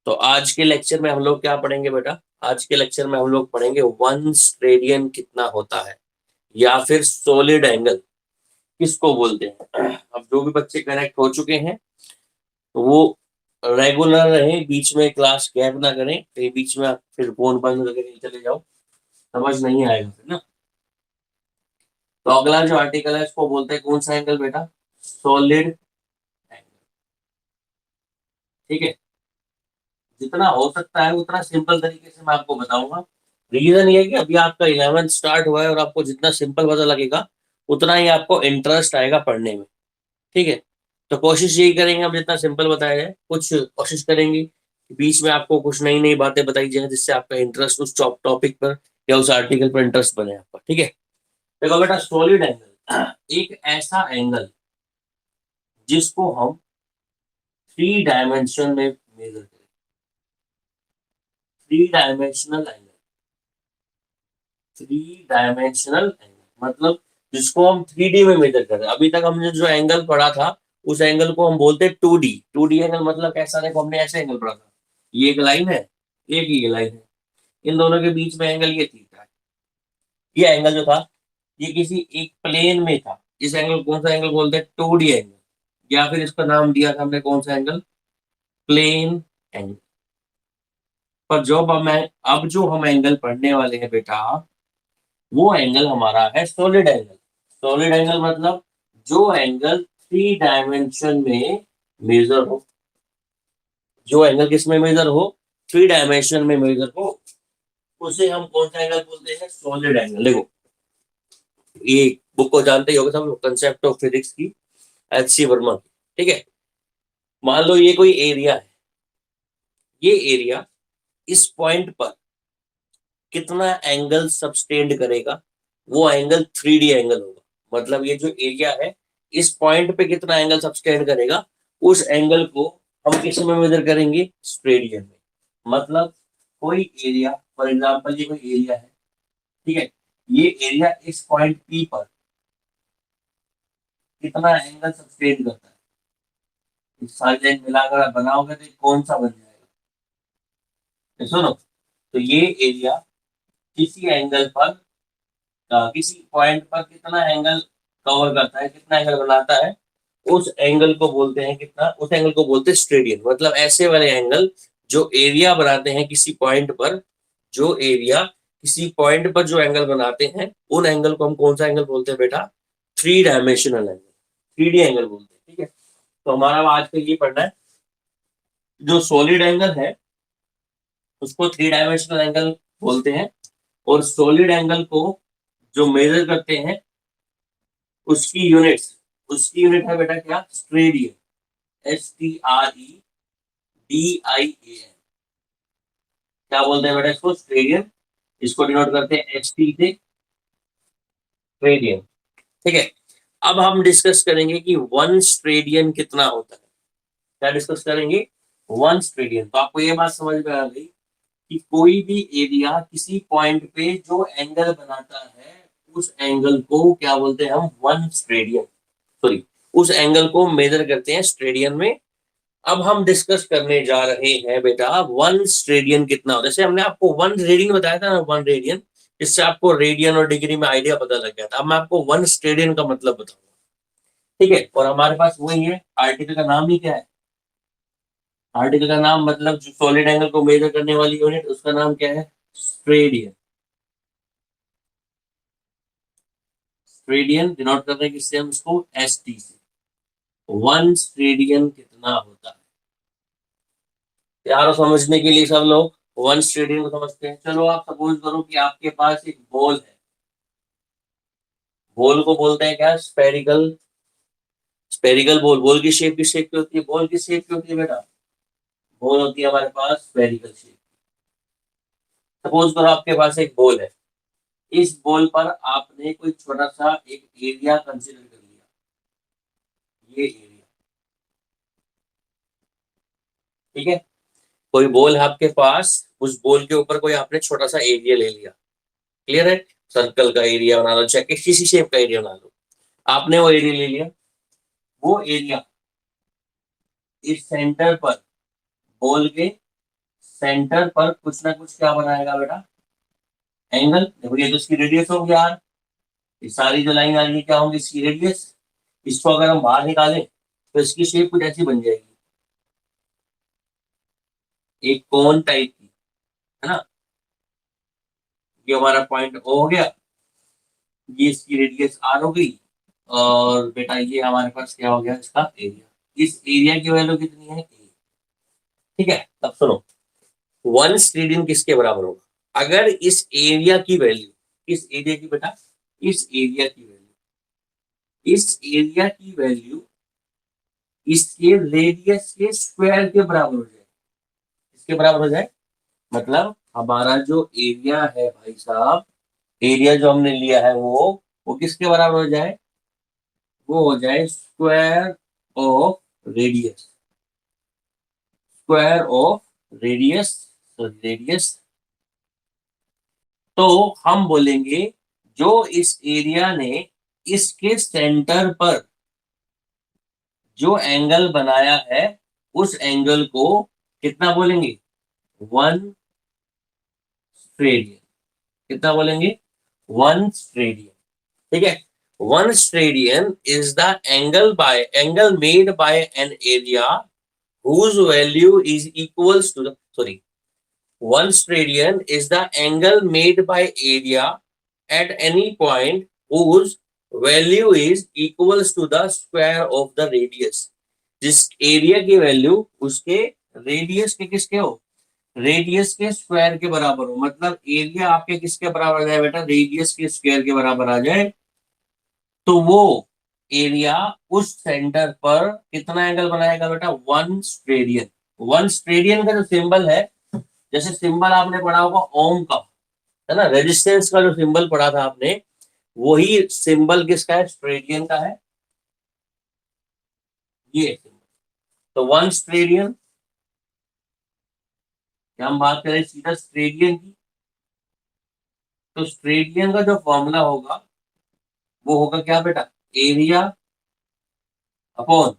तो आज के लेक्चर में हम लोग क्या पढ़ेंगे बेटा? आज के लेक्चर में हम लोग पढ़ेंगे 1 स्टेडियन कितना होता है, या फिर सॉलिड एंगल किसको बोलते हैं। अब जो भी बच्चे कनेक्ट हो चुके हैं तो वो रेगुलर रहे, बीच में क्लास गैप ना करें, कहीं बीच में आप फिर फोन बंद करके नहीं चले जाओ, समझ नहीं आएगा फिर ना। तो अगला जो आर्टिकल है इसको बोलते हैं कौन सा एंगल बेटा? Solid angle. ठीक है, जितना हो सकता है उतना सिंपल तरीके से मैं आपको बताऊंगा। रीजन ये है कि अभी आपका 11th स्टार्ट हुआ है और आपको जितना सिंपल पता लगेगा उतना ही आपको इंटरेस्ट आएगा पढ़ने में। ठीक है, तो कोशिश यही करेंगे हम जितना सिंपल बताया जाए, कुछ कोशिश करेंगे कि बीच में आपको कुछ नई नई बातें बताई जाए जिससे आपका इंटरेस्ट उस टॉपिक पर या उस आर्टिकल पर इंटरेस्ट बने आपका। ठीक है, देखो बेटा, सॉलिड एंगल एक ऐसा एंगल जिसको हम 3 डायमेंशन में मेजर करें। 3 डायमेंशनल एंगल, 3 डायमेंशनल एंगल मतलब जिसको हम 3D में मेजर कर रहे हैं। अभी तक हमने जो एंगल पढ़ा था उस एंगल को हम बोलते हैं 2D। 2D एंगल मतलब कैसा? देखो, हमने ऐसे एंगल पढ़ा था, ये एक लाइन है, एक ही लाइन है, इन दोनों के बीच में एंगल ये थीटा है। ये एंगल जो था ये किसी एक प्लेन में था। इस एंगल कौन सा एंगल बोलते हैं? 2D एंगल, या फिर इसका नाम दिया था हमने कौन सा एंगल? Plane angle. पर जो अब जो हम एंगल पढ़ने वाले हैं बेटा, वो एंगल हमारा है सॉलिड एंगल। सॉलिड एंगल मतलब जो एंगल 3 डायमेंशन में मेजर हो। जो एंगल किस में मेजर हो? 3 डायमेंशन में मेजर हो, उसे हम कौन सा एंगल बोलते हैं? Solid angle. देखो, ये बुक को जानते ही होगे सब लोग, कंसेप्ट ऑफ फिजिक्स की, H.C. वर्मा की। ठीक है, मान लो ये कोई एरिया है, ये एरिया इस पॉइंट पर कितना एंगल सबटेंड करेगा, वो एंगल 3D एंगल होगा। मतलब ये जो एरिया है इस पॉइंट पे कितना एंगल सबटेंड करेगा, उस एंगल को हम किस में मेजर करेंगे? स्टेडियन में। मतलब कोई एरिया, फॉर एग्जांपल ये कोई एरिया है, ठीक है, ये एरिया इस पॉइंट पी पर कितना एंगल सबटेंड करता है, इस सारी लाइन मिलाकर आप बनाओगे तो कौन सा बन जाएगा? तो सुनो, तो ये एरिया किसी एंगल पर, किसी पॉइंट पर कितना एंगल कवर करता है, कितना एंगल बनाता है, उस एंगल को बोलते हैं कितना? उस एंगल को बोलते हैं स्टेडियन। मतलब ऐसे वाले एंगल जो एरिया बनाते हैं किसी पॉइंट पर, जो एरिया किसी पॉइंट पर जो एंगल बनाते हैं, उन एंगल को हम कौन सा एंगल बोलते हैं बेटा? 3 डायमेंशनल एंगल, 3D एंगल बोलते हैं। ठीक है, तो हमारा आज का ये पढ़ना है, जो सॉलिड एंगल है उसको 3 डायमेंशनल एंगल बोलते हैं, और सॉलिड एंगल को जो मेजर करते हैं उसकी यूनिट्स, उसकी यूनिट है बेटा क्या? स्टेडियन। STREDIAN। क्या बोलते हैं बेटा इसको? स्टेडियन। इसको डिनोट करते हैं HT से, स्टेडियन। ठीक है, अब हम डिस्कस करेंगे कि 1 स्टेडियन कितना होता है। क्या डिस्कस करेंगे? 1 स्टेडियन। तो आपको ये बात समझ में आ गई कि कोई भी एरिया किसी पॉइंट पे जो एंगल बनाता है उस एंगल को क्या बोलते हैं हम? 1 स्टेडियन। सॉरी, उस एंगल को मेजर करते हैं स्टेडियन में। अब हम डिस्कस करने जा रहे हैं बेटा 1 स्टेडियन कितना होता है। जैसे हमने आपको 1 रेडियन बताया था ना, 1 रेडियन, इससे आपको रेडियन और डिग्री में आइडिया पता लग गया था। अब मैं आपको 1 स्टेडियन का मतलब बताऊंगा। ठीक है, और हमारे पास वही है, आर्टिकल का नाम ही क्या है? आर्टिकल का नाम मतलब जो सॉलिड एंगल को मेजर करने वाली यूनिट, उसका नाम क्या है? स्टेडियन। स्टेडियन डिनोट कर रहे हैं किससे? हम इसको ST से। 1 स्टेडियन कितना होता है यार? समझने के लिए सब लोग 1 स्टेडियन को समझते हैं। चलो आप सपोज करो कि आपके पास एक बॉल है, बॉल को बोलते हैं क्या? स्पेरिकल। स्पेरिकल बॉल, बॉल की शेप किस शेप की होती है? बॉल की शेप की होती है बेटा? बॉल होती है हमारे पास स्पेरिकल शेप। सपोज करो आपके पास एक बॉल है, इस बॉल पर आपने कोई छोटा सा एक एरिया कंसीडर कर लिया, ये एरिया। ठीक है, कोई बॉल है आपके पास, उस बॉल के ऊपर कोई आपने छोटा सा एरिया ले लिया। क्लियर है? सर्कल का एरिया बना लो, चाहे किसी शेप का एरिया बना लो, आपने वो एरिया ले लिया। वो एरिया इस सेंटर पर बॉल के सेंटर पर कुछ ना कुछ क्या बनाएगा बेटा, एंगल। देखो ये तो इसकी रेडियस होगी यार, ये सारी जो लाइन आ रही है क्या होंगी, इसकी रेडियस। इसको अगर हम बाहर निकालें तो इसकी शेप कुछ ऐसी बन जाएगी, एक कोन टाइप की, है ना। ये हमारा पॉइंट ओ हो गया, ये इसकी रेडियस आर हो गई, और बेटा ये हमारे पास क्या हो गया, इसका एरिया। इस एरिया की वैल्यू कितनी है, ए। ठीक है, तब सुनो, 1 स्टेडियन किसके बराबर होगा, अगर इस एरिया की वैल्यू, इस एरिया की बेटा, इस एरिया की वैल्यू, इस एरिया की वैल्यू इसके रेडियस के स्क्वायर के बराबर हो जाए, इसके बराबर हो जाए, मतलब हमारा जो एरिया है भाई साहब, एरिया जो हमने लिया है वो किसके बराबर हो जाए, वो हो जाए square of radius, square of radius, radius. तो हम बोलेंगे जो इस एरिया ने इसके सेंटर पर जो एंगल बनाया है, उस एंगल को कितना बोलेंगे, 1 स्टेडियन। कितना बोलेंगे, 1 स्टेडियन। ठीक है, 1 steradian is the angle made by an area whose value is equals to the, sorry, 1 steradian is the angle made by area at any point whose value is equals to the square of the radius। जिस area की value उसके radius के किसके हो, radius के square के बराबर हो, मतलब एरिया आपके किसके बराबर आ जाए बेटा, रेडियस के स्क्वायर के बराबर आ जाए, तो वो एरिया उस सेंटर पर कितना एंगल बनाएगा बेटा, 1 स्टेडियन। 1 स्टेडियन का जो सिंबल है, जैसे सिंबल आपने पढ़ा होगा ओम का, है ना, रेजिस्टेंस का जो सिंबल पढ़ा था आपने, वही सिंबल किसका है, स्टेडियन का है, ये symbol। तो 1 स्टेडियन, हम बात करें सीधा स्टेडियन की, तो स्टेडियन का जो फॉर्मूला होगा वो होगा क्या बेटा, एरिया अपॉन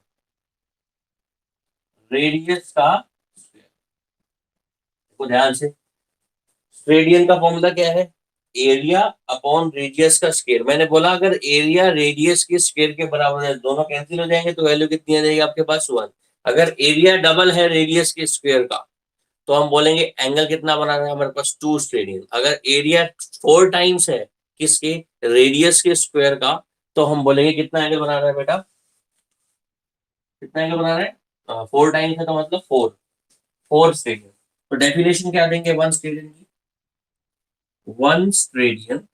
रेडियस का स्क्वायर। देखो ध्यान से, स्टेडियन का फॉर्मूला क्या है, एरिया अपॉन रेडियस का स्क्वायर। मैंने बोला अगर एरिया रेडियस के स्क्वायर के बराबर है, दोनों कैंसिल हो जाएंगे, तो वैल्यू कितनी आ जाएगी आपके पास, 1। अगर एरिया डबल है रेडियस के स्क्वायर का, तो हम बोलेंगे एंगल कितना बना रहा है हमारे पास, 2 स्टेडियन। अगर एरिया 4 टाइम्स है किसके, रेडियस के स्क्वायर का, तो हम बोलेंगे कितना एंगल बना रहा है बेटा, कितना एंगल बना रहा है, 4 टाइम्स है तो मतलब 4 स्टेडियन। तो डेफिनेशन क्या देंगे 1 स्टेडियन की, 1 स्टेडियन,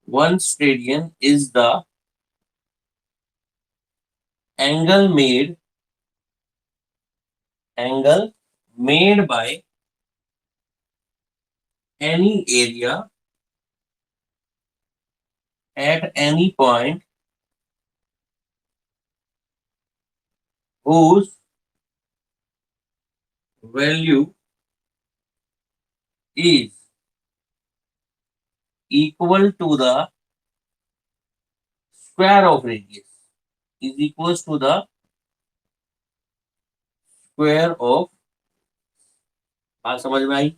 1 steradian is the angle made by any area at any point whose value is equal to the square of radius, is equals to the square of। बात समझ में आई।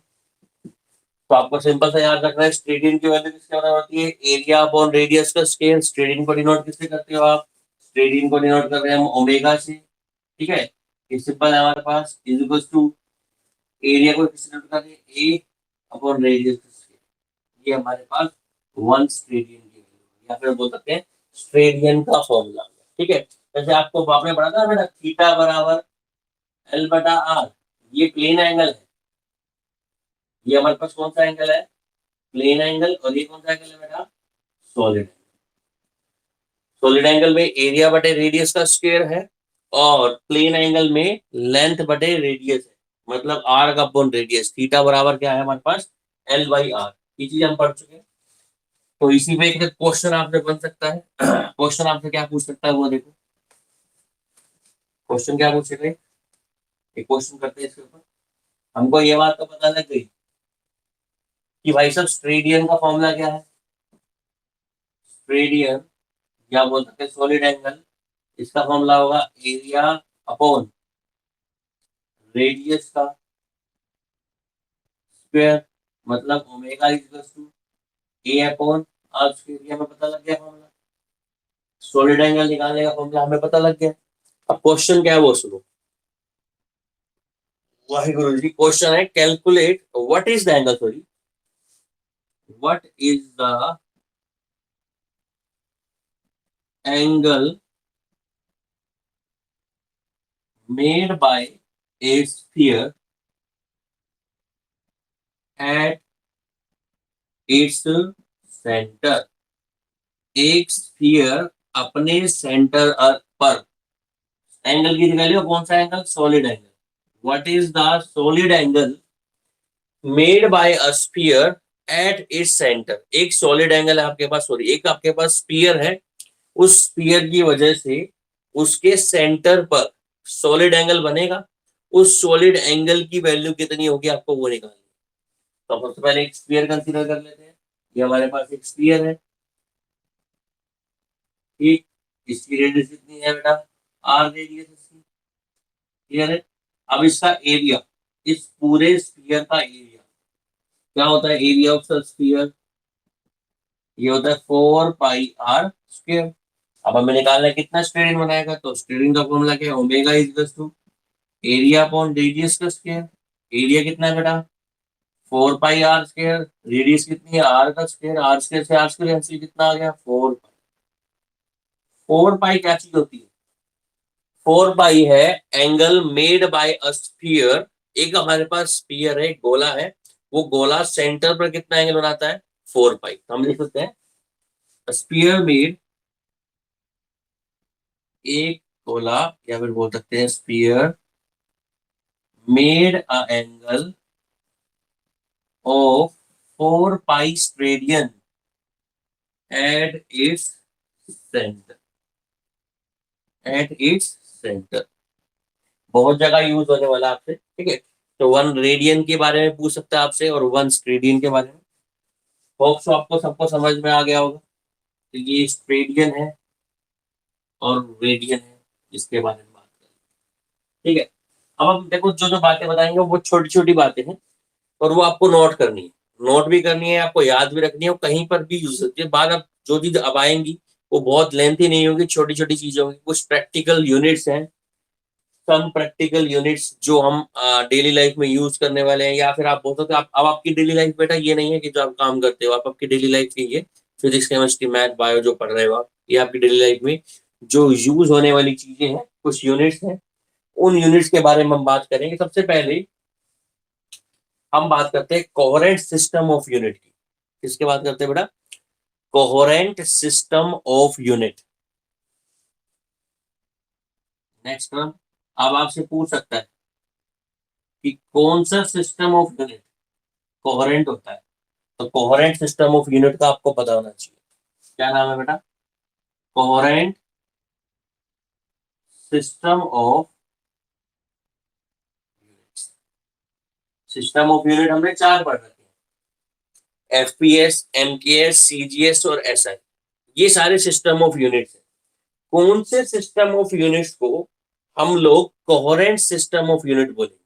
तो आपको सिंपल सा याद रखना है, स्टेडियन की वैल्यू किसके बराबर होती है, एरिया अपॉन रेडियस का स्क्वायर। स्टेडियन को डिनोट किससे करते हो आप, स्टेडियन को डिनोट कर रहे हैं हम ओमेगा से। ठीक है, ये सिंपल है हमारे पास, इज इक्वल टू एरिया को किससे डिनोट कर रहे हैं, ए अपॉन रेडियस का स्क्वायर। ये हमारे पास 1 स्टेडियन की वैल्यू, या फिर बोल सकते हैं स्टेडियन का फॉर्मूला। ठीक है, जैसे आपको आपने पढ़ा था बेटा, थीटा बराबर एल बटा आर, ये प्लेन एंगल है, ये हमारे पास कौन सा एंगल है, प्लेन एंगल। और ये कौन सा एंगल है बेटा, सॉलिड। सॉलिड एंगल में एरिया बटे रेडियस का स्क्वायर है, और प्लेन एंगल में लेंथ बटे रेडियस है, मतलब आर का अपॉन रेडियस। थीटा बराबर क्या है हमारे पास, एल बाई आर। ये चीज हम पढ़ चुके हैं। तो इसी पे एक क्वेश्चन आपसे बन सकता है। क्वेश्चन आपसे क्या पूछ सकता है वो देखो, क्वेश्चन क्या पूछ सकते हैं, एक क्वेश्चन करते हैं इसके ऊपर। हमको ये बात तो पता लग गई कि भाई साहब स्टेडियन का फॉर्मूला क्या है, स्टेडियन या बोल सकते हैं सॉलिड एंगल, इसका फॉर्मूला होगा एरिया अपॉन रेडियस का स्क्वायर, मतलब omega equals to A upon R square. ये हमें पता लग गया फॉर्मूला। सॉलिड एंगल निकालने का फॉर्मूला हमें पता लग गया। अब क्वेश्चन क्या है वो सुनो। वाहिगुरु जी, क्वेश्चन है calculate what is the angle, sorry what is the angle made bye A sphere eight its centre. एक स्फीयर अपने सेंटर पर एंगल की वैल्यू, कौन सा angle, solid angle. What is the solid angle made bye a sphere eight its centre. एक solid angle है आपके पास, sorry एक आपके पास स्फीयर है, उस स्फीयर की वजह से उसके सेंटर पर सॉलिड एंगल बनेगा। उस सॉलिड एंगल की वैल्यू कितनी होगी आपको वो निकालनी है। तो सबसे पहले एक स्फीयर कंसीडर कर लेते हैं। ये हमारे पास एक स्फीयर है, ठीक। इसकी रेडियस कितनी है बेटा, आर रेडियस इसकी, क्लियर है। अब इसका एरिया, इस पूरे स्फीयर का एरिया क्या होता है, एरिया ऑफ द स्फीयर, ये होता है 4 पाई r स्क्वायर। अब हमें निकालना है कितना स्टेरिन बनाएगा, तो स्टेरिन का फॉर्मूला क्या है, omega is equal to area upon radius का स्क्वायर। एरिया कितना है बेटा, 4 पाई r स्क्वायर। रेडियस कितनी है, आर का स्क्वायर, आर स्क्वायर से आर स्क्वायर कैंसिल, कितना आ गया 4 पाई। 4 पाई क्या चीज होती है, 4 पाई है angle made bye a sphere. एक हमारे पास स्फीयर है, गोला है, वो गोला सेंटर पर कितना एंगल बनाता है, 4 पाई। हम लिख सकते हैं स्फीयर मेड, एक गोला, या फिर बोल सकते हैं sphere made a angle of 4 pi steradian at its centre, at its centre. बहुत जगह यूज होने वाला आपसे, ठीक है। तो 1 रेडियन के बारे में पूछ सकता है आपसे, और 1 स्टेडियन के बारे में। होप सो आपको सबको समझ में आ गया होगा। तो ये स्टेडियन है और रेडियन है, इसके बारे में बात करें, ठीक है। अब हम देखो जो जो बातें बताएंगे वो छोटी छोटी बातें हैं, और वो आपको नोट करनी है, नोट भी करनी है, आपको याद भी रखनी है, और कहीं पर भी यूज होती है। बाद अब जो चीज अब आएंगी वो बहुत लेंथी नहीं होगी, छोटी छोटी चीजें होंगी। कुछ प्रैक्टिकल यूनिट्स हैं, सम प्रैक्टिकल यूनिट्स जो हम डेली लाइफ में यूज करने वाले हैं। या फिर आप बोल सकते हो अब आपकी डेली लाइफ बेटा ये नहीं है कि जो आप काम करते हो, आप आपकी डेली लाइफ की ये फिजिक्स केमिस्ट्री मैथ बायो जो पढ़ रहे हो आप, ये आपकी डेली लाइफ में जो यूज होने वाली चीजें हैं, कुछ यूनिट्स हैं। उन यूनिट्स के बारे में हम बात करेंगे। सबसे पहले हम बात करते हैं कोहेरेंट सिस्टम ऑफ यूनिट की। किसके बात करते हैं बेटा, coherent system of unit. Next term, अब आपसे पूछ सकता है कि कौन सा सिस्टम ऑफ यूनिट कोहेरेंट होता है। तो कोहेरेंट सिस्टम ऑफ यूनिट का आपको पता होना चाहिए। क्या नाम है बेटा, coherent system of unit. System of unit हमने 4 पढ़ रखे हैं, एफपीएस, एमकेएस, सीजीएस और एसआई। ये सारे सिस्टम ऑफ यूनिट्स हैं। कौन से सिस्टम ऑफ यूनिट्स को हम लोग कोहेरेंट सिस्टम ऑफ यूनिट बोलेंगे,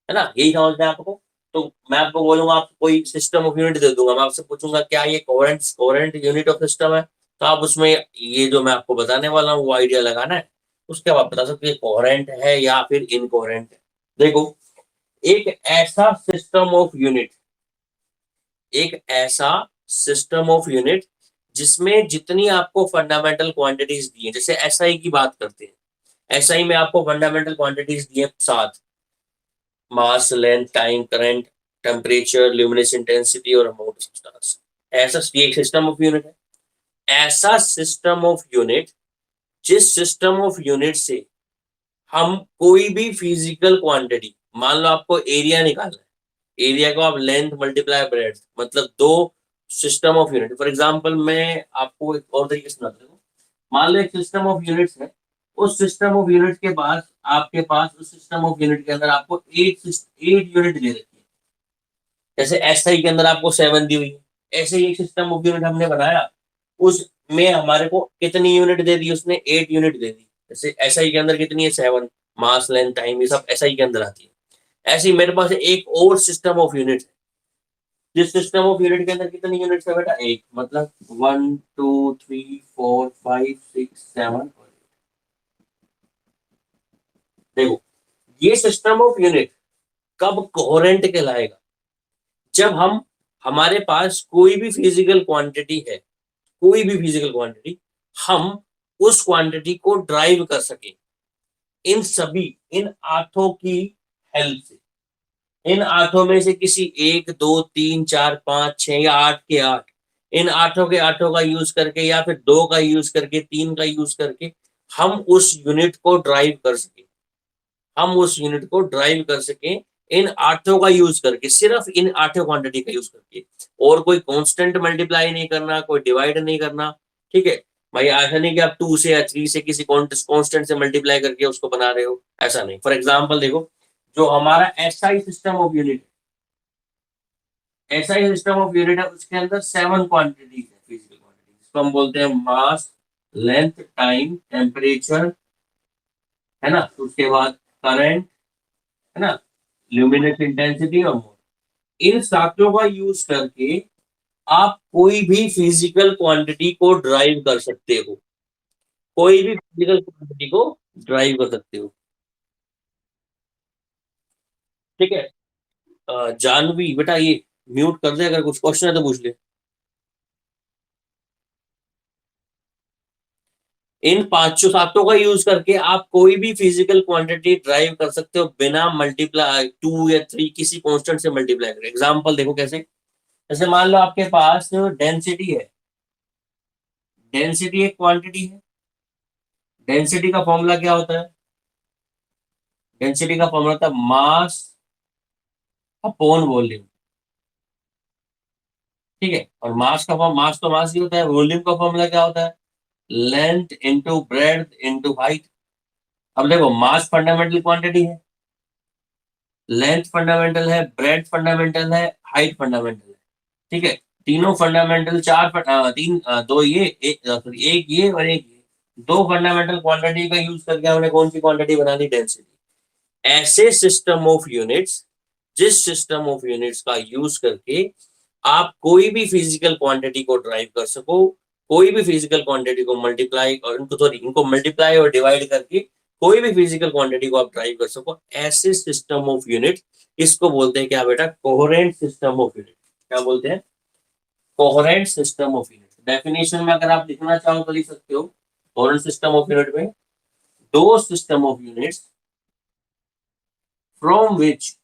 है ना, यही समझना है आपको। तो मैं आपको बोलूंगा, आपको कोई सिस्टम ऑफ यूनिट दे दूंगा, मैं आपसे पूछूंगा क्या ये coherent coherent unit of system है, तो आप उसमें ये जो मैं आपको बताने वाला हूँ वो आइडिया लगाना है। उसके बाद आप बता सकते हैं कोहेरेंट है या फिर इनकोहेरेंट है। देखो, एक ऐसा सिस्टम ऑफ यूनिट, एक ऐसा सिस्टम ऑफ यूनिट जिसमें जितनी आपको फंडामेंटल क्वांटिटीज दी है, जैसे एसआई की बात करते हैं, एसआई में आपको फंडामेंटल क्वांटिटीज दी है 7, mass, length, time, current, temperature, luminous intensity और अमाउंट ऑफ स्टार्स। ऐसा ये एक सिस्टम ऑफ यूनिट है। ऐसा सिस्टम ऑफ यूनिट, जिस सिस्टम ऑफ यूनिट से हम कोई भी फिजिकल क्वांटिटी, मान लो आपको एरिया निकालना है, एरिया को आप लेंथ मल्टीप्लाई ब्रेड्थ, मतलब 2 system of unit. For example मैं आपको एक और तरीके से समझाता हूँ। मान लो एक सिस्टम ऑफ यूनिट्स है, उस सिस्टम ऑफ यूनिट के पास आपके पास उस सिस्टम ऑफ यूनिट के अंदर आपको 8 यूनिट दे रखी है। जैसे एसआई के अंदर आपको 7 दी हुई है, ऐसे ही एक सिस्टम ऑफ यूनिट हमने बनाया, उसमें हमारे को कितनी यूनिट दे दी, उसने 8 यूनिट दे दी। जैसे एसआई के अंदर कितनी है, 7, मास, लेंथ, टाइम, ये सब एसआई के अंदर आती है। ऐसे ही मेरे पास एक और सिस्टम ऑफ यूनिट है, जिस सिस्टम ऑफ यूनिट के अंदर कितनी यूनिट्स है बेटा, एक, मतलब 1 2 3 4 5 6 7। देखो, ये सिस्टम ऑफ यूनिट कब कोहेरेंट कहलाएगा, जब हमारे पास कोई भी फिजिकल क्वांटिटी है, कोई भी फिजिकल क्वांटिटी, हम उस क्वांटिटी को ड्राइव कर सके इन आठों की हेल्प से। इन आठों में से किसी 1 2 3 4 5 6 या 8 के 8, इन आठों के आठों का यूज करके, या फिर 2 का यूज करके, 3 का यूज करके हम उस यूनिट को ड्राइव कर सके, हम उस यूनिट को ड्राइव कर सके इन आठों का यूज करके, सिर्फ इन आठों क्वांटिटी का यूज करके, और कोई कांस्टेंट मल्टीप्लाई नहीं करना, कोई डिवाइड नहीं करना। ठीक है भाई, ऐसा नहीं कि आप 2 से या 3 से किसी कांस्टेंट से मल्टीप्लाई करके उसको बना रहे हो, ऐसा नहीं। फॉर एग्जांपल देखो, जो हमारा SI system of unit, SI system of unit है, उसके अंदर 7 क्वांटिटीज है, फिजिकल क्वांटिटी, जिसको हम बोलते हैं मास, लेंथ, टाइम, टेम्परेचर, है ना, उसके बाद करंट, है ना, ल्यूमिनेस इंटेंसिटी और मोड। इन सातों का यूज करके आप कोई भी फिजिकल क्वांटिटी को ड्राइव कर सकते हो, कोई भी फिजिकल क्वांटिटी को ड्राइव कर सकते हो। ठीक है, जानवी बेटा ये म्यूट कर दे, अगर कुछ क्वेश्चन है तो पूछ ले। इन पांचों सातों का यूज करके आप कोई भी फिजिकल क्वांटिटी ड्राइव कर सकते हो बिना मल्टीप्लाई 2 या 3 किसी कांस्टेंट से मल्टीप्लाई करें। एग्जांपल देखो कैसे, जैसे मान लो आपके पास डेंसिटी है, डेंसिटी एक क्वांटिटी है। डेंसिटी का फॉर्मूला क्या होता है, डेंसिटी का फॉर्मूला होता है मास अपॉन वॉल्यूम। ठीक है, और मास का फॉर्म, मास तो मास ही होता है, वॉल्यूम का फॉर्मूला क्या होता है, length into breadth into height. अब देखो, मास फंडामेंटल क्वांटिटी है, लेंथ फंडामेंटल है, ब्रेड्थ फंडामेंटल है, हाइट फंडामेंटल है। ठीक है, तीनों फंडामेंटल, दो ये एक, sorry, एक ये और एक ये, दो फंडामेंटल क्वांटिटी का यूज करके हमने कौन सी क्वांटिटी बना दी, डेंसिटी। ऐसे सिस्टम ऑफ यूनिट्स, जिस सिस्टम ऑफ यूनिट्स का यूज करके आप कोई भी फिजिकल क्वांटिटी को ड्राइव कर सको, कोई भी फिजिकल क्वांटिटी को मल्टीप्लाई और इनको, सॉरी, इनको मल्टीप्लाई और डिवाइड करके कोई भी फिजिकल क्वांटिटी को आप ड्राइव कर सको, ऐसे सिस्टम ऑफ यूनिट, इसको बोलते हैं क्या बेटा, कोहेरेंट सिस्टम ऑफ यूनिट। क्या बोलते हैं, coherent system of unit. Definition में अगर आप लिखना चाहो तो लिख सकते हो, कोहेरेंट सिस्टम ऑफ यूनिट में, दो system of units from which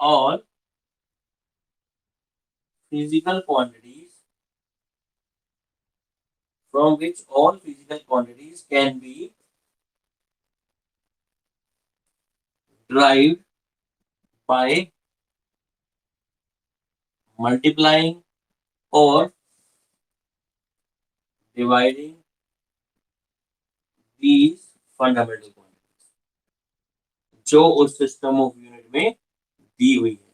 all physical quantities from which all physical quantities can be derived by multiplying or dividing these fundamental quantities, जो उस सिस्टम ऑफ यूनिट में दी हुई है,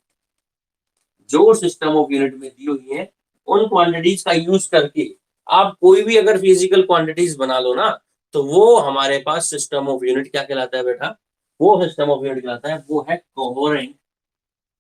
जो सिस्टम ऑफ यूनिट में दी हुई है, उन क्वांटिटीज का यूज करके आप कोई भी अगर फिजिकल क्वांटिटीज बना लो ना, तो वो हमारे पास सिस्टम ऑफ यूनिट क्या कहलाता है बेटा, वो सिस्टम ऑफ यूनिट कहलाता है, वो है coherent,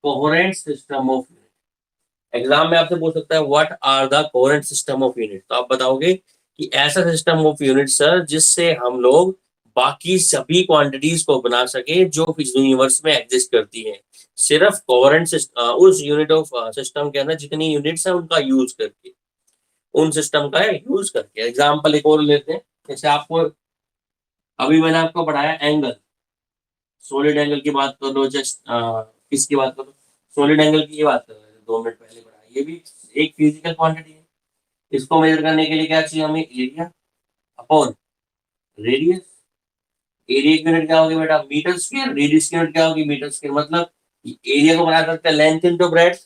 coherent system of unit. Exam में आपसे पूछ सकता है what are the coherent system of unit, तो आप बताओगे कि ऐसा सिस्टम ऑफ यूनिट सर जिससे हम लोग बाकी सभी क्वांटिटीज को बना सके जो यूनिवर्स में एग्जिस्ट करती हैं, सिर्फ कोहेरेंट उस यूनिट ऑफ सिस्टम के अंदर जितनी यूनिट्स है उनका यूज करके, उन सिस्टम का यूज करके। एग्जांपल एक और लेते हैं, जैसे आपको अभी मैंने आपको पढ़ाया एंगल, सॉलिड एंगल की बात कर लो, जस्ट किसकी बात करो, सॉलिड एंगल की बात कर रहे थे 2 मिनट पहले पढ़ाया, ये भी एक फिजिकल क्वांटिटी है। इसको मेजर करने के लिए क्या चाहिए हमें, एरिया अपॉन रेडियस। एरिया की यूनिट क्या होगी बेटा, मीटर स्क्वायर, रेडियस की यूनिट क्या होगी, मीटर स्क्वायर। मतलब एरिया को बना सकते हैं लेंथ इंटू ब्रेड्थ,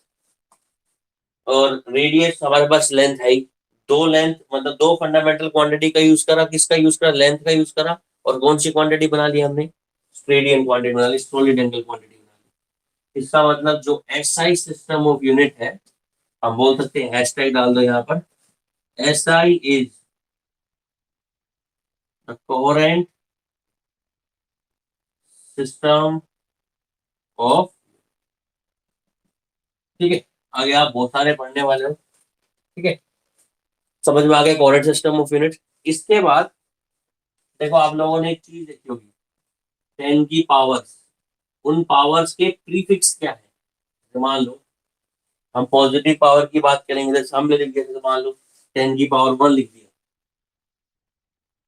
और रेडियस हमारे पास लेंथ है ही, दो लेंथ, मतलब दो फंडामेंटल क्वांटिटी का यूज करा, किसका यूज करा, लेंथ का यूज करा, और कौन सी क्वांटिटी बना ली हमने, स्ट्रेडियन क्वांटिटी बना ली, सॉलिड एंगल क्वांटिटी बना ली। इसका मतलब जो एसआई सिस्टम ऑफ यूनिट है, हम बोल सकते हैं, हैशटैग डाल दो यहाँ पर, SI is the coherent system of, ठीक है, आगे आप बहुत सारे पढ़ने वाले हो, ठीक है, समझ में आ गया कोहेरेंट सिस्टम ऑफ यूनिट। इसके बाद देखो आप लोगों ने एक चीज देखी होगी, 10 की पावर्स, उन पावर्स के प्रीफिक्स क्या है। तो मान लो हम पॉजिटिव पावर की बात करेंगे, जैसे हमने लिख दिया, तो मान लो 10 की पावर 1 लिख दिया,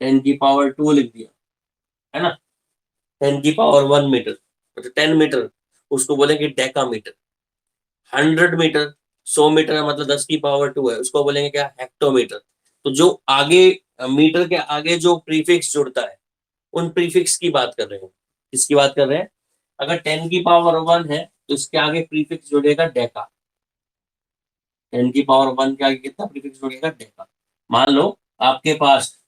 10 की पावर 2 लिख दिया, है ना। 10 की पावर 1 मीटर, तो 10 मीटर, उसको बोलेंगे डेकामीटर। 100 मीटर, 100 मीटर मतलब 10 की पावर 2 है, उसको बोलेंगे क्या, हेक्टोमीटर। तो जो आगे मीटर के आगे जो प्रीफिक्स जुड़ता है, उन प्रीफिक्स की बात कर रहे हैं। किसकी बात कर रहे हैं, अगर 10 की पावर 1 है तो इसके आगे प्रीफिक्स जुड़ेगा डेका। 10 की पावर 1 के आगे कितना प्रीफिक्स जुड़ेगा, डेका। मान लो आपके पास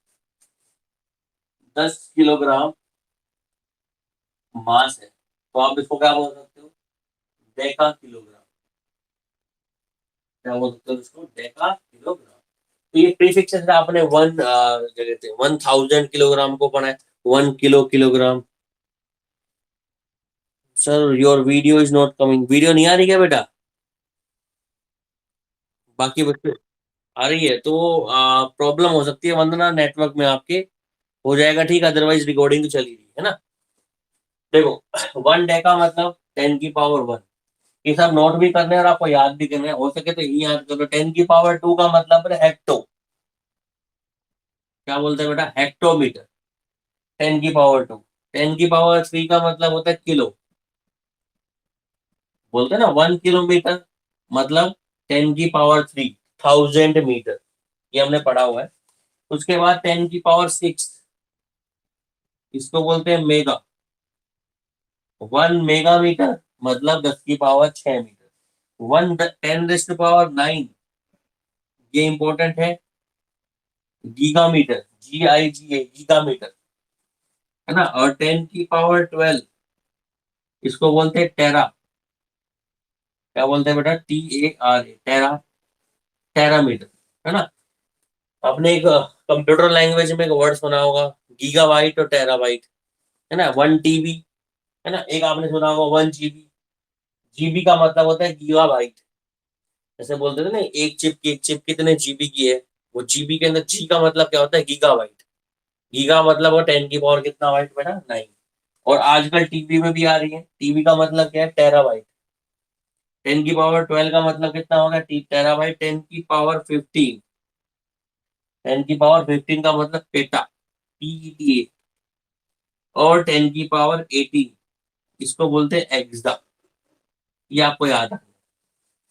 10 किलोग्राम मास है, तो आप इसको क्या बोल सकते हो, डेका किलोग्राम। क्या बोल सकते हो इसको, डेका किलोग्राम। तो ये प्रीफिक्स है, आपने 1000 किलोग्राम को पढ़ा है, 1 kilo kilogram. Sir your video is not coming, video नहीं आ रही क्या बेटा, बाकी बच्चे आ रही है तो प्रॉब्लम हो सकती है, वंदना नेटवर्क में आपके हो जाएगा ठीक, अदरवाइज रिकॉर्डिंग तो चली रही है ना। देखो 1 डेका मतलब 10 की पावर 1, ये सब नोट भी करने हैं और आपको याद भी करना है, हो सके तो यही याद करो। 10 की पावर 2 का मतलब है हेक्टो, क्या बोलते हैं बेटा, हेक्टोमीटर। 10 की पावर 2, 10 की पावर 3 का मतलब होता है किलो, बोलते हैं ना 1 किलोमीटर, मतलब 10 की पावर 3, 1000 मीटर, ये हमने पढ़ा हुआ है। उसके बाद 10 की पावर 6, इसको बोलते हैं मेगा। 1 मेगामीटर मतलब 10 की पावर 6 मीटर। 10 10 ये इंपॉर्टेंट है, गीगामीटर, GIGA, गीगामीटर, है ना। और 10 की पावर 12, इसको बोलते हैं टेरा। क्या बोलते हैं बेटा, TARA, टेरा, टेरामीटर, है ना। आपने एक कंप्यूटर लैंग्वेज में एक वर्ड सुना होगा, गीगाबाइट और टेराबाइट, है ना। 1 TB, है ना। एक आपने सुना होगा 1 GB, जीबी का मतलब होता है गीगाबाइट। जैसे बोलते थे ना, एक चिप कितने जीबी की है, वो जीबी के अंदर जी का मतलब क्या होता है, गीगाबाइट। गीगा मतलब वो 10 की पावर कितना बाइट बेटा, 9। और आजकल टीवी में भी आ रही है, टीवी का मतलब क्या है, टेराबाइट। 10 की पावर 12 का मतलब कितना होगा, टेराबाइट। 10 की पावर 15, 10 की पावर 15 का मतलब पेटा, PETA। और 10 की पावर 18, इसको बोलते हैं एक्सा। ये आपको याद है।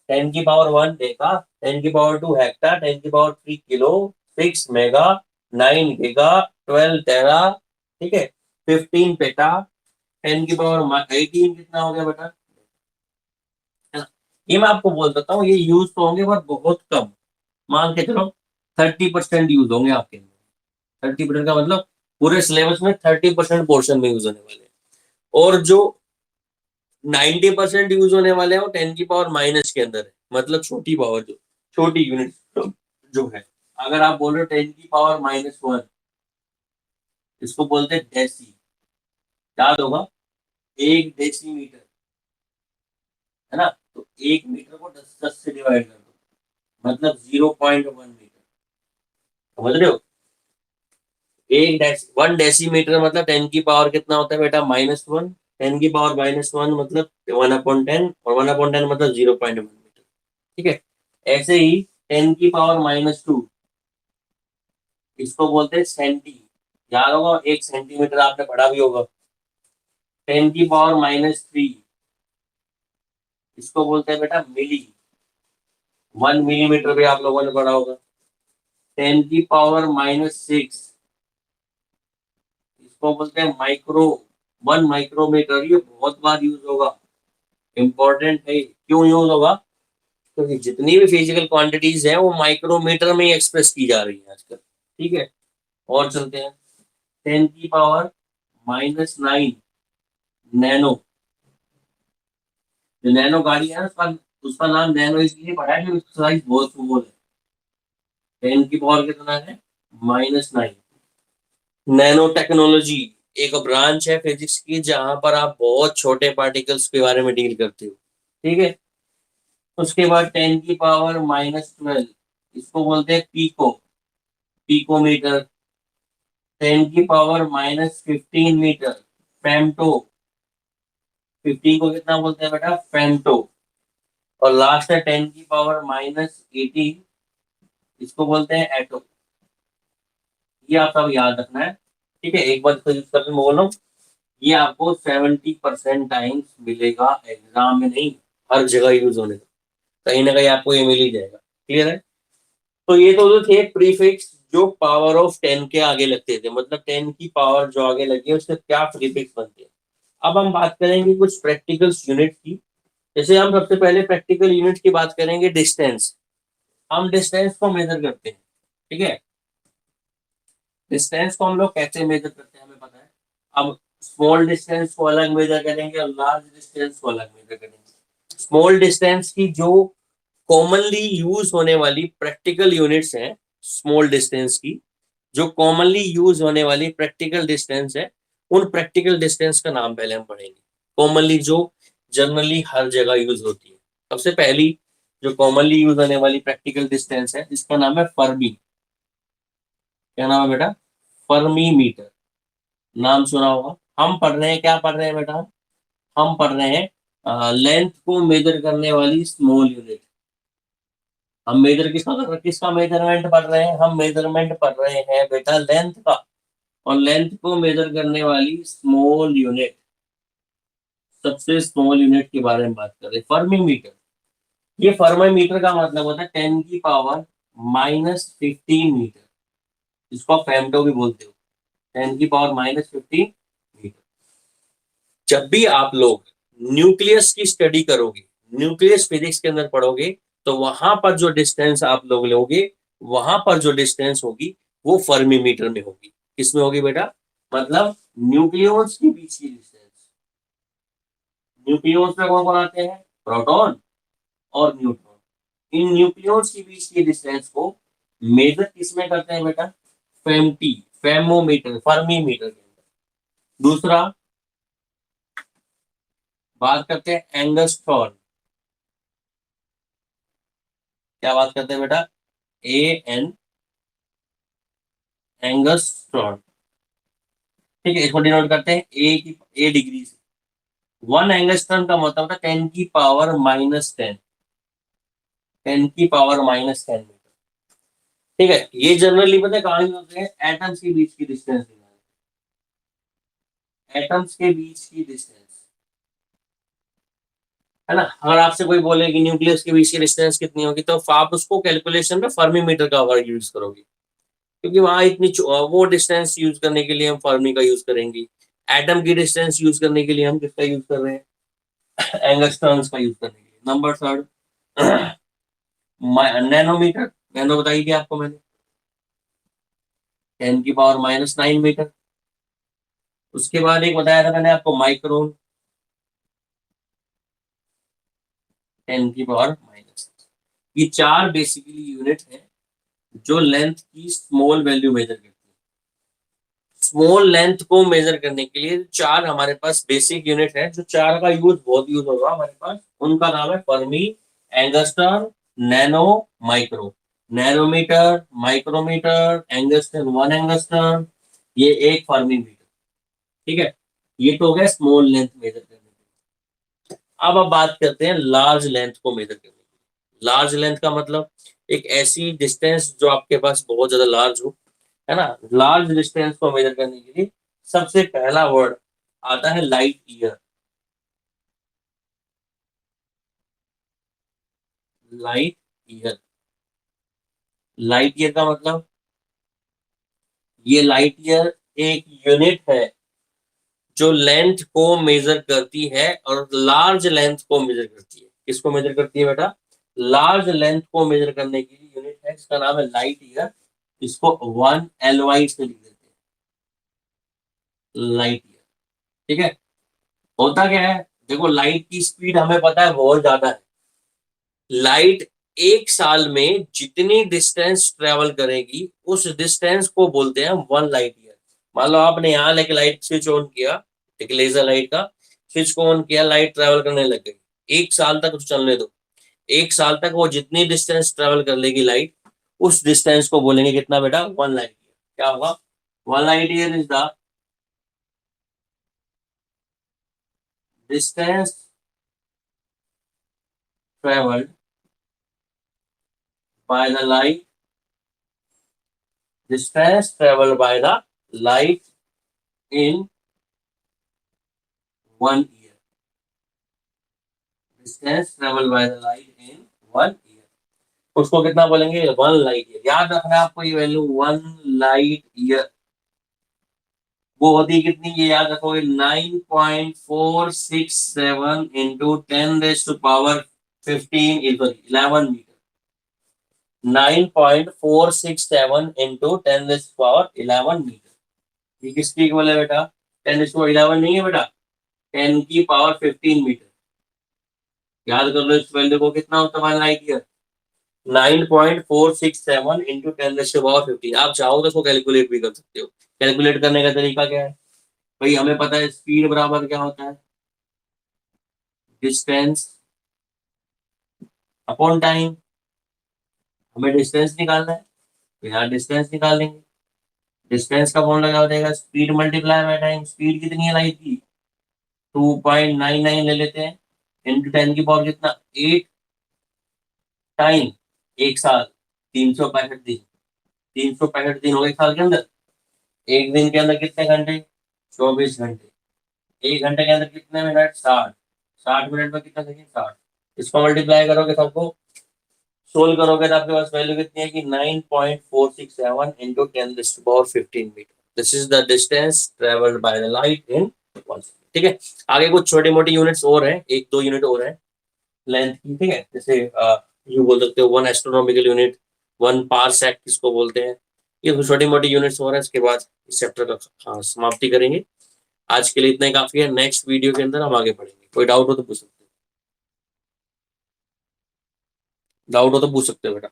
10 की पावर 1 देखा, 10 की पावर 2 हेक्टा, 10 की पावर 3 किलो, 6 मेगा, 9 गीगा, 12 टेरा, ठीक है, 15 पेटा, 10 की पावर 18 कितना हो गया बेटा, है ना? ये मैं आपको बोल देता हूँ, ये यूज तो होंगे पर बहुत कम, मान के चलो 30% यूज होंगे आपके। 30% का मतलब पूरे सिलेबस में 30% पोर्शन में यूज होने वाले हैं। और जो 90% यूज होने वाले हैं वो 10 की पावर- के अंदर है, मतलब छोटी पावर, जो छोटी यूनिट जो है। अगर आप बोल रहे हो 10 की पावर-1, इसको बोलते हैं डेसी, याद होगा, 1 डेसीमीटर, है ना। तो 1 मीटर को 10 से डिवाइड कर दो, मतलब 0.1 मीटर, समझ रहे हो। 1 डेसीमीटर मतलब 10 की पावर कितना होता है बेटा, -1। 10 की पावर-1 मतलब 1/10, और 1/10 मतलब 0.1 मीटर, ठीक है। ऐसे ही 10 की पावर-2, इसको बोलते हैं सेंटी, याद होगा, 1 सेंटीमीटर आपने पढ़ा भी होगा। 10 की पावर-3, इसको बोलते हैं बेटा मिली, 1 मिलीमीटर भी आप लोगों ने पढ़ा होगा। 10 की पावर-6, इसको बोलते हैं माइक्रो, 1 माइक्रोमीटर। ये बहुत बार यूज होगा, इंपॉर्टेंट है। क्यों यूज होगा, क्योंकि जितनी भी फिजिकल क्वांटिटीज है वो माइक्रोमीटर में ही एक्सप्रेस की जा रही है आजकल, ठीक है। और चलते हैं, 10 की पावर-9, नैनो। जो नैनो गाड़ी है ना, उसका नाम नैनो इसलिए पड़ा है कि उसका साइज बहुत स्मॉल है। 10 की पावर कितना है, -9। नैनो टेक्नोलॉजी एक ब्रांच है फिजिक्स की जहां पर आप बहुत छोटे पार्टिकल्स के बारे में डील करते हो, ठीक है। उसके बाद 10⁻⁻12 इसको बोलते हैं पीको, पिकोमीटर। 10⁻⁻15 फेम्टो, 15 को कितना बोलते हैं बेटा, फेम्टो। और लास्ट है 10⁻⁻18, इसको बोलते हैं एटो। ये आप सब याद रखना है, ठीक है। एक बार इसको यूज करके मैं बोल रहा हूँ, ये आपको 70% टाइम्स मिलेगा एग्जाम में, नहीं हर जगह यूज होने का, कहीं ना कहीं आपको ये मिल ही जाएगा। क्लियर है। तो ये तो थे प्रीफिक्स जो पावर ऑफ 10 के आगे लगते थे, मतलब 10 की पावर जो आगे लगी है उसके क्या प्रीफिक्स बनते हैं। अब हम बात करेंगे कुछ प्रैक्टिकल यूनिट की। जैसे हम सबसे पहले प्रैक्टिकल यूनिट की बात करेंगे, डिस्टेंस। हम डिस्टेंस को मेजर करते हैं, ठीक है। डिस्टेंस को हम लोग कैसे मेजर करते हैं हमें पता है। अब स्मॉल डिस्टेंस को अलग मेजर करेंगे और लार्ज डिस्टेंस को अलग मेजर करेंगे। स्मॉल डिस्टेंस की जो कॉमनली यूज होने वाली प्रैक्टिकल यूनिट्स हैं, स्मॉल डिस्टेंस की जो कॉमनली यूज होने वाली प्रैक्टिकल डिस्टेंस है, उन प्रैक्टिकल डिस्टेंस का नाम पहले हम पढ़ेंगे। कॉमनली जो जनरली हर जगह यूज होती है, सबसे पहली जो कॉमनली यूज होने वाली प्रैक्टिकल डिस्टेंस है इसका नाम है फर्मी। क्या नाम है बेटा, फर्मी मीटर। नाम सुना होगा। हम पढ़ रहे हैं, क्या पढ़ रहे हैं बेटा, हम पढ़ रहे हैं लेंथ को मेजर करने वाली स्मॉल यूनिट। हम मेजर किसका मेजरमेंट पढ़ रहे हैं, हम मेजरमेंट पढ़ रहे हैं बेटा लेंथ का। और लेंथ को मेजर करने वाली स्मॉल यूनिट, सबसे स्मॉल यूनिट के बारे में बात कर रहे हैं, फर्मी मीटर। ये फर्मी मीटर का मतलब होता है 10⁻⁻15 इसको आप फेम्टो भी बोलते हो, 10⁻⁻15 मीटर। जब भी आप लोग न्यूक्लियस की स्टडी करोगे, न्यूक्लियस फिजिक्स के अंदर पढ़ोगे, तो वहां पर जो डिस्टेंस आप लोग लोगे, वहां पर जो डिस्टेंस होगी वो फर्मी मीटर में होगी। किसमें होगी बेटा, मतलब न्यूक्लियस के बीच की डिस्टेंस। न्यूक्लियस में कौन कौन आते हैं, प्रोटॉन और न्यूट्रॉन। इन न्यूक्लियस के बीच की डिस्टेंस को मेजर किसमें करते हैं बेटा, फेम्टी, फेमोमीटर, फर्मी मीटर के अंदर। दूसरा बात करते हैं एंगस्ट्रॉन। क्या बात करते हैं बेटा, ए एन, एंगस्ट्रॉन, ठीक है। इसको डिनोट करते हैं ए डिग्री से। 1 एंगस्ट्रॉन का मतलब है 10⁻⁻10, 10⁻⁻10 मीटर, ठीक है। ये जनरली पता है कहाँ यूज होते हैं, एटम्स के बीच की डिस्टेंस, एटम्स के बीच की डिस्टेंस, है ना। अगर आपसे कोई बोले कि न्यूक्लियस के बीच की डिस्टेंस कितनी होगी, तो आप उसको कैलकुलेशन में फर्मी मीटर का वर्ड यूज करोगे, क्योंकि वहां इतनी वो डिस्टेंस यूज करने के लिए हम फर्मी का यूज करेंगे। एटम की डिस्टेंस यूज करने के लिए हम किसका यूज कर रहे हैं, एंगस्ट्रॉन्स का यूज करने के लिए। Number third nanometre. नैनो बताई थी आपको मैंने, 10⁻⁻9 मीटर। उसके बाद एक बताया था मैंने आपको माइक्रोन, 10⁻⁻। ये चार बेसिकली यूनिट है जो लेंथ की स्मॉल वैल्यू मेजर करती है। स्मॉल लेंथ को मेजर करने के लिए चार हमारे पास बेसिक यूनिट है, जो चार का यूज बहुत यूज होगा हमारे पास। उनका नाम है fermi, angstrom, nano, micro. Nanometer, micrometer, angstrom, 1 angstrom, ये एक फर्मी मीटर, ठीक है। ये तो हो गया स्मॉल लेंथ मेजर करने के लिए। अब बात करते हैं लार्ज लेंथ को मेजर करने की। लार्ज लेंथ का मतलब एक ऐसी डिस्टेंस जो आपके पास बहुत ज्यादा लार्ज हो, है ना। लार्ज डिस्टेंस को मेजर करने के लिए सबसे पहला वर्ड आता है light year. Light year, light year का मतलब, ये लाइट ईयर एक यूनिट है जो लेंथ को मेजर करती है और लार्ज लेंथ को मेजर करती है। किसको मेजर करती है बेटा, लार्ज लेंथ को मेजर करने की यूनिट है, इसका नाम है लाइट ईयर। इसको 1 LY से लिख देते हैं, लाइट ईयर, ठीक है। होता क्या है, देखो लाइट की स्पीड हमें पता है बहुत ज्यादा है। लाइट एक साल में जितनी डिस्टेंस ट्रेवल करेगी उस डिस्टेंस को बोलते हैं 1 लाइट ईयर। मान लो आपने यहाँ लेके लाइट स्विच ऑन किया, एक लेजर लाइट का स्विच को ऑन किया, लाइट ट्रेवल करने लग गई, 1 साल तक उसे चलने दो। 1 साल तक वो जितनी डिस्टेंस ट्रेवल कर लेगी लाइट, उस डिस्टेंस को बोलेंगे कितना बेटा, 1 लाइट ईयर। क्या होगा, 1 light year is the distance travelled by the light, distance travelled by the light in 1 year, distance travelled by the light in 1 year, उसको कितना बोलेंगे, 1 लाइट ईयर। याद रखना है आपको ये वैल्यू, 1 लाइट ईयर वो होती है कितनी, ये याद रखोगे, 9.467 इंटू 10⁻15 11 मीटर, 9.467 इंटू 10⁻11 मीटर। ये किसकी इक्वल है बेटा, 10⁻11 नहीं है बेटा, 10⁻15 मीटर। याद कर लो इस वैल्यू को, कितना होता है 1 लाइट ईयर, 9.467 इंटू 10⁻15। आप चाहो तो इसको कैलकुलेट भी कर सकते हो। कैलकुलेट करने का तरीका क्या है भाई, हमें पता है स्पीड बराबर क्या होता है, डिस्टेंस अपॉन टाइम। हमें डिस्टेंस निकालना है, तो यहाँ डिस्टेंस निकाल लेंगे। डिस्टेंस का फॉर्मूला क्या हो जाएगा, speed multiply by time. Speed कितनी है लाइट की, 2.99 ले लेते हैं, इंटू 10 की पावर कितना, 8 टाइम 1 साल, 365 दिन। 365 दिन हो गए साल के अंदर। एक दिन के अंदर कितने घंटे, 24 घंटे। 1 घंटे के अंदर कितने मिनट, 60। 60 मिनट में कितना सेकेंड, 60। इसको मल्टीप्लाई करोगे सबको, सोल्व करोगे तो आपके पास वैल्यू कितनी है कि 9.467 into 10⁻15 metre. This is the distance travelled by the light in 1 second. ठीक है, आगे कुछ छोटी मोटी यूनिट्स और हैं, 1-2 यूनिट और हैं लेंथ की। ठीक है, जैसे यू बोल सकते हो 1 एस्ट्रोनॉमिकल यूनिट, 1 पारसेक किसको बोलते हैं। ये कुछ छोटी मोटी यूनिट्स और हैं, इसके बाद इस चैप्टर का समाप्ति करेंगे। आज के लिए इतना ही काफी है, नेक्स्ट वीडियो के अंदर हम आगे पढ़ेंगे। कोई डाउट हो तो पूछ सकते हो, डाउट हो तो पूछ सकते हो बेटा।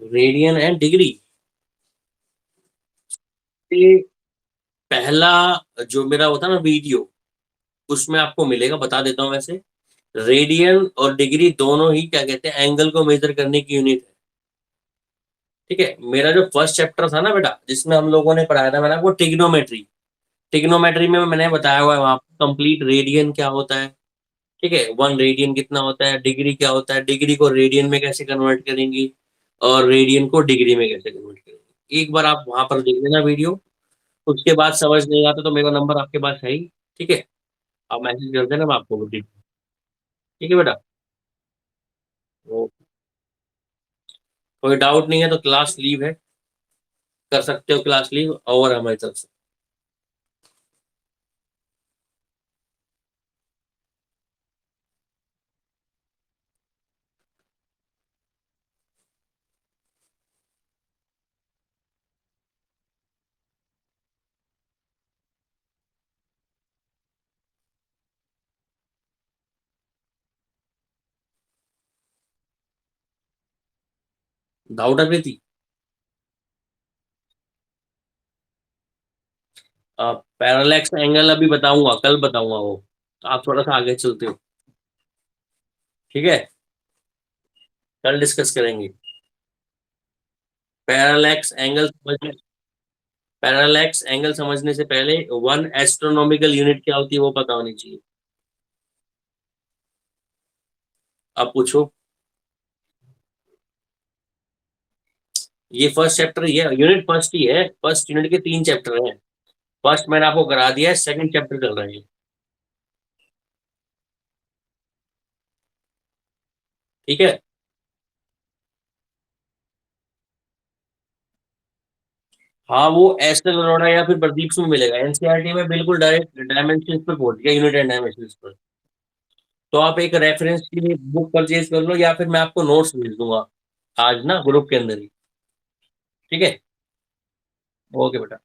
रेडियन एंड डिग्री, ये पहला जो मेरा होता है ना वीडियो, उसमें आपको मिलेगा, बता देता हूँ वैसे। रेडियन और डिग्री दोनों ही क्या कहते हैं, एंगल को मेजर करने की यूनिट है। ठीक है, मेरा जो फर्स्ट चैप्टर था ना बेटा, जिसमें हम लोगों ने पढ़ाया था, मैंने आपको टिग्नोमेट्री। टिग्नोमेट्री में मैंने बताया हुआ है वहां कंप्लीट रेडियन क्या होता है। ठीक है, 1 रेडियन कितना होता है, डिग्री क्या होता है, डिग्री को रेडियन में कैसे कन्वर्ट करेंगी, और रेडियन को डिग्री में कैसे कन्वर्ट करेंगे। एक बार आप वहां पर देख लेना वीडियो। उसके बाद समझ नहीं आता तो मेरा नंबर आपके पास है ही। ठीक है, आप मैसेज कर देना, मैं आपको ठीक। ठीक है बेटा, तो कोई डाउट नहीं है तो क्लास लीव है, कर सकते हो क्लास लीव, और हमारी तरफ से डाउट अभी थी। पैरालैक्स एंगल अभी बताऊंगा, कल बताऊंगा वो, तो आप थोड़ा सा आगे चलते हो। ठीक है, कल डिस्कस करेंगे। पैरालैक्स एंगल समझने, पैरालैक्स एंगल समझने से पहले 1 एस्ट्रोनॉमिकल यूनिट क्या होती है वो पता होनी चाहिए। अब पूछो। ये फर्स्ट चैप्टर ही है, यूनिट फर्स्ट ही है, फर्स्ट यूनिट के 3 चैप्टर हैं। फर्स्ट मैंने आपको करा दिया है, सेकंड चैप्टर चल रहा है। ठीक है, हाँ वो एस्टर अरोड़ा या फिर प्रदीप में मिलेगा, एनसीईआरटी में बिल्कुल डायरेक्ट डायमेंशन पे पहुंच गया, यूनिट एंड डायमेंशन पर। तो आप एक रेफरेंस के लिए बुक परचेज कर लो, या फिर मैं आपको नोट्स भेज दूंगा आज ना ग्रुप के अंदर ही। ठीक है, ओके बेटा।